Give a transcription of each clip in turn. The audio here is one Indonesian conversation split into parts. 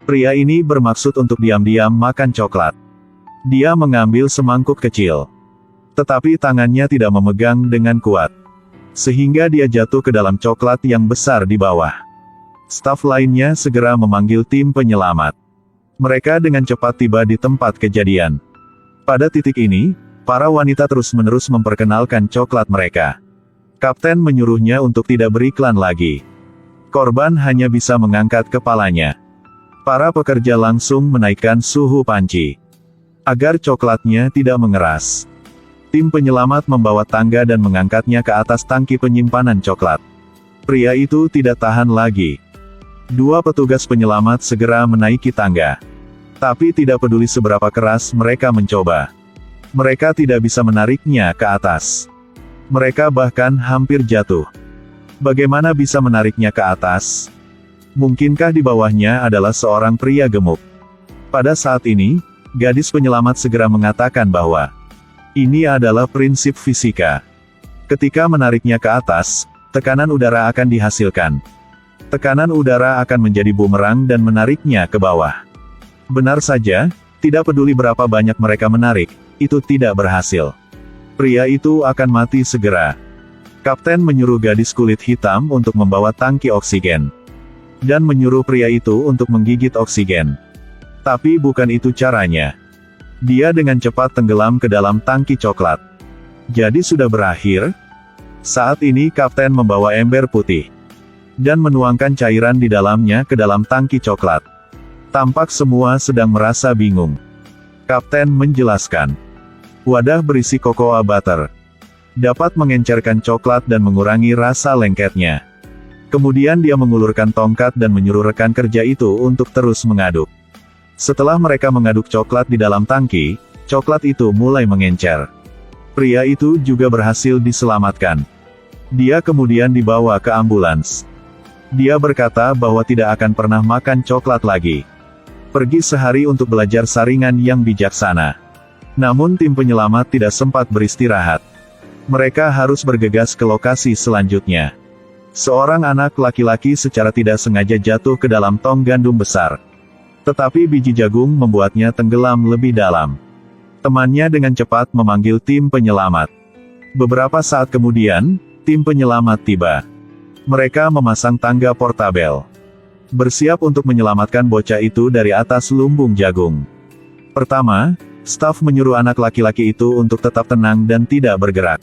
Pria ini bermaksud untuk diam-diam makan coklat. Dia mengambil semangkuk kecil. Tetapi tangannya tidak memegang dengan kuat. Sehingga dia jatuh ke dalam coklat yang besar di bawah. Staf lainnya segera memanggil tim penyelamat. Mereka dengan cepat tiba di tempat kejadian. Pada titik ini, para wanita terus-menerus memperkenalkan coklat mereka. Kapten menyuruhnya untuk tidak beriklan lagi. Korban hanya bisa mengangkat kepalanya. Para pekerja langsung menaikkan suhu panci. Agar coklatnya tidak mengeras. Tim penyelamat membawa tangga dan mengangkatnya ke atas tangki penyimpanan coklat. Pria itu tidak tahan lagi. Dua petugas penyelamat segera menaiki tangga. Tapi tidak peduli seberapa keras mereka mencoba. Mereka tidak bisa menariknya ke atas. Mereka bahkan hampir jatuh. Bagaimana bisa menariknya ke atas? Mungkinkah di bawahnya adalah seorang pria gemuk? Pada saat ini, gadis penyelamat segera mengatakan bahwa ini adalah prinsip fisika. Ketika menariknya ke atas, tekanan udara akan dihasilkan. Tekanan udara akan menjadi bumerang dan menariknya ke bawah. Benar saja, tidak peduli berapa banyak mereka menarik, itu tidak berhasil. Pria itu akan mati segera. Kapten menyuruh gadis kulit hitam untuk membawa tangki oksigen. Dan menyuruh pria itu untuk menggigit oksigen. Tapi bukan itu caranya. Dia dengan cepat tenggelam ke dalam tangki coklat. Jadi sudah berakhir? Saat ini kapten membawa ember putih. Dan menuangkan cairan di dalamnya ke dalam tangki coklat. Tampak semua sedang merasa bingung. Kapten menjelaskan. Wadah berisi cocoa butter. Dapat mengencerkan coklat dan mengurangi rasa lengketnya. Kemudian dia mengulurkan tongkat dan menyuruh rekan kerja itu untuk terus mengaduk. Setelah mereka mengaduk coklat di dalam tangki, coklat itu mulai mengencer. Pria itu juga berhasil diselamatkan. Dia kemudian dibawa ke ambulans. Dia berkata bahwa tidak akan pernah makan coklat lagi. Pergi sehari untuk belajar saringan yang bijaksana. Namun tim penyelamat tidak sempat beristirahat. Mereka harus bergegas ke lokasi selanjutnya. Seorang anak laki-laki secara tidak sengaja jatuh ke dalam tong gandum besar. Tetapi biji jagung membuatnya tenggelam lebih dalam. Temannya dengan cepat memanggil tim penyelamat. Beberapa saat kemudian, tim penyelamat tiba. Mereka memasang tangga portabel. Bersiap untuk menyelamatkan bocah itu dari atas lumbung jagung. Pertama, staf menyuruh anak laki-laki itu untuk tetap tenang dan tidak bergerak.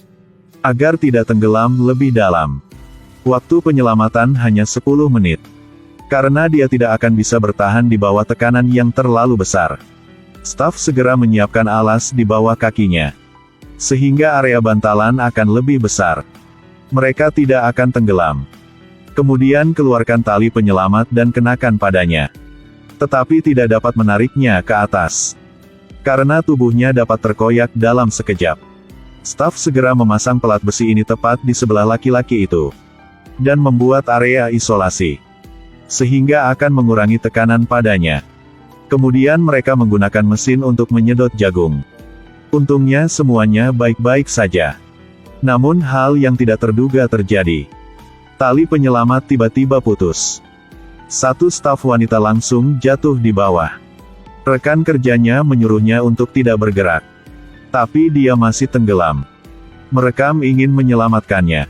Agar tidak tenggelam lebih dalam. Waktu penyelamatan hanya 10 menit. Karena dia tidak akan bisa bertahan di bawah tekanan yang terlalu besar. Staf segera menyiapkan alas di bawah kakinya. Sehingga area bantalan akan lebih besar. Mereka tidak akan tenggelam. Kemudian keluarkan tali penyelamat dan kenakan padanya. Tetapi tidak dapat menariknya ke atas. Karena tubuhnya dapat terkoyak dalam sekejap. Staf segera memasang pelat besi ini tepat di sebelah laki-laki itu. Dan membuat area isolasi. Sehingga akan mengurangi tekanan padanya. Kemudian mereka menggunakan mesin untuk menyedot jagung. Untungnya semuanya baik-baik saja. Namun hal yang tidak terduga terjadi. Tali penyelamat tiba-tiba putus. Satu staf wanita langsung jatuh di bawah. Rekan kerjanya menyuruhnya untuk tidak bergerak. Tapi dia masih tenggelam. Merekam ingin menyelamatkannya.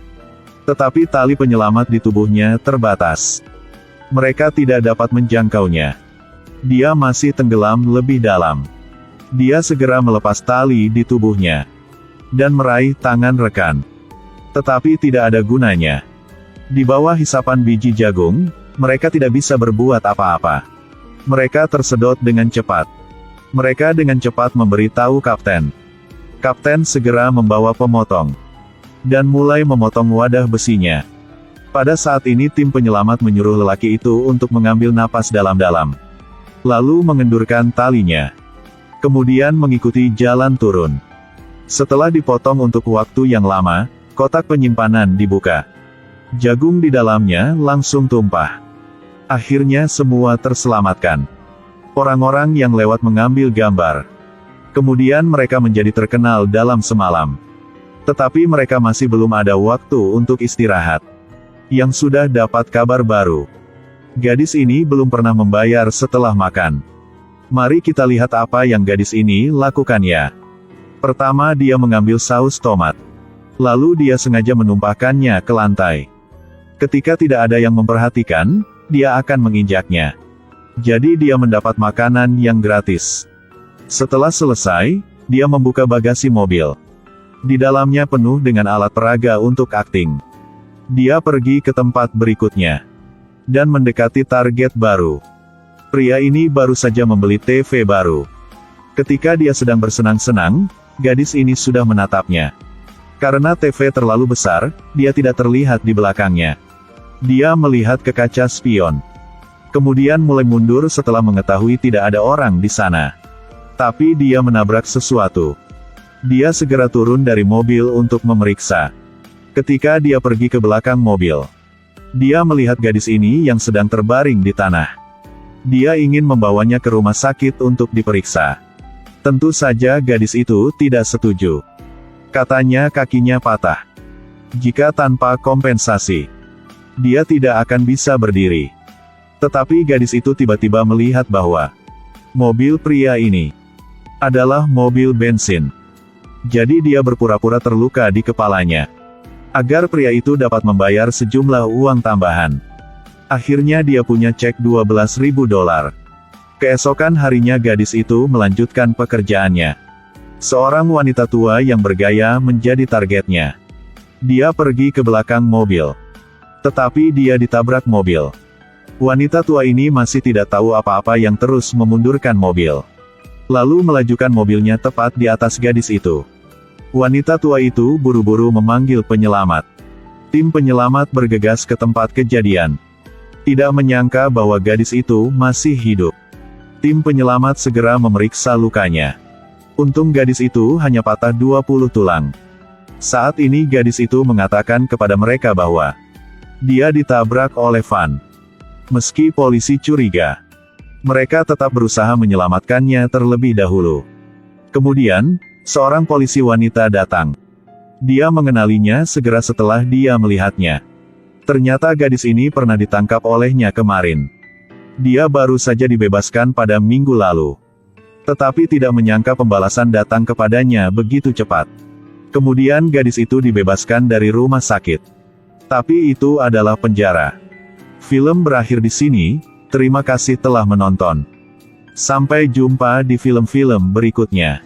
Tetapi tali penyelamat di tubuhnya terbatas. Mereka tidak dapat menjangkaunya. Dia masih tenggelam lebih dalam. Dia segera melepas tali di tubuhnya. Dan meraih tangan rekan. Tetapi tidak ada gunanya. Di bawah hisapan biji jagung, mereka tidak bisa berbuat apa-apa. Mereka tersedot dengan cepat. Mereka dengan cepat memberitahu kapten. Kapten segera membawa pemotong. Dan mulai memotong wadah besinya. Pada saat ini tim penyelamat menyuruh lelaki itu untuk mengambil napas dalam-dalam. Lalu mengendurkan talinya. Kemudian mengikuti jalan turun. Setelah dipotong untuk waktu yang lama, kotak penyimpanan dibuka. Jagung di dalamnya langsung tumpah. Akhirnya semua terselamatkan. Orang-orang yang lewat mengambil gambar. Kemudian mereka menjadi terkenal dalam semalam. Tetapi mereka masih belum ada waktu untuk istirahat. Yang sudah dapat kabar baru. Gadis ini belum pernah membayar setelah makan. Mari kita lihat apa yang gadis ini lakukan ya. Pertama dia mengambil saus tomat. Lalu dia sengaja menumpahkannya ke lantai. Ketika tidak ada yang memperhatikan, dia akan menginjaknya. Jadi dia mendapat makanan yang gratis. Setelah selesai, dia membuka bagasi mobil. Di dalamnya penuh dengan alat peraga untuk akting. Dia pergi ke tempat berikutnya. Dan mendekati target baru. Pria ini baru saja membeli TV baru. Ketika dia sedang bersenang-senang, gadis ini sudah menatapnya. Karena TV terlalu besar, dia tidak terlihat di belakangnya. Dia melihat ke kaca spion. Kemudian mulai mundur setelah mengetahui tidak ada orang di sana. Tapi dia menabrak sesuatu. Dia segera turun dari mobil untuk memeriksa. Ketika dia pergi ke belakang mobil, dia melihat gadis ini yang sedang terbaring di tanah. Dia ingin membawanya ke rumah sakit untuk diperiksa. Tentu saja gadis itu tidak setuju. Katanya kakinya patah. Jika tanpa kompensasi, dia tidak akan bisa berdiri. Tetapi gadis itu tiba-tiba melihat bahwa mobil pria ini adalah mobil bensin. Jadi dia berpura-pura terluka di kepalanya. Agar pria itu dapat membayar sejumlah uang tambahan. Akhirnya dia punya cek $12.000. Keesokan harinya gadis itu melanjutkan pekerjaannya. Seorang wanita tua yang bergaya menjadi targetnya. Dia pergi ke belakang mobil. Tetapi dia ditabrak mobil. Wanita tua ini masih tidak tahu apa-apa yang terus memundurkan mobil. Lalu melajukan mobilnya tepat di atas gadis itu. Wanita tua itu buru-buru memanggil penyelamat. Tim penyelamat bergegas ke tempat kejadian. Tidak menyangka bahwa gadis itu masih hidup. Tim penyelamat segera memeriksa lukanya. Untung gadis itu hanya patah 20 tulang. Saat ini gadis itu mengatakan kepada mereka bahwa dia ditabrak oleh van. Meski polisi curiga, mereka tetap berusaha menyelamatkannya terlebih dahulu. Kemudian, seorang polisi wanita datang. Dia mengenalinya segera setelah dia melihatnya. Ternyata gadis ini pernah ditangkap olehnya kemarin. Dia baru saja dibebaskan pada minggu lalu. Tetapi tidak menyangka pembalasan datang kepadanya begitu cepat. Kemudian gadis itu dibebaskan dari rumah sakit. Tapi itu adalah penjara. Film berakhir di sini. Terima kasih telah menonton. Sampai jumpa di film-film berikutnya.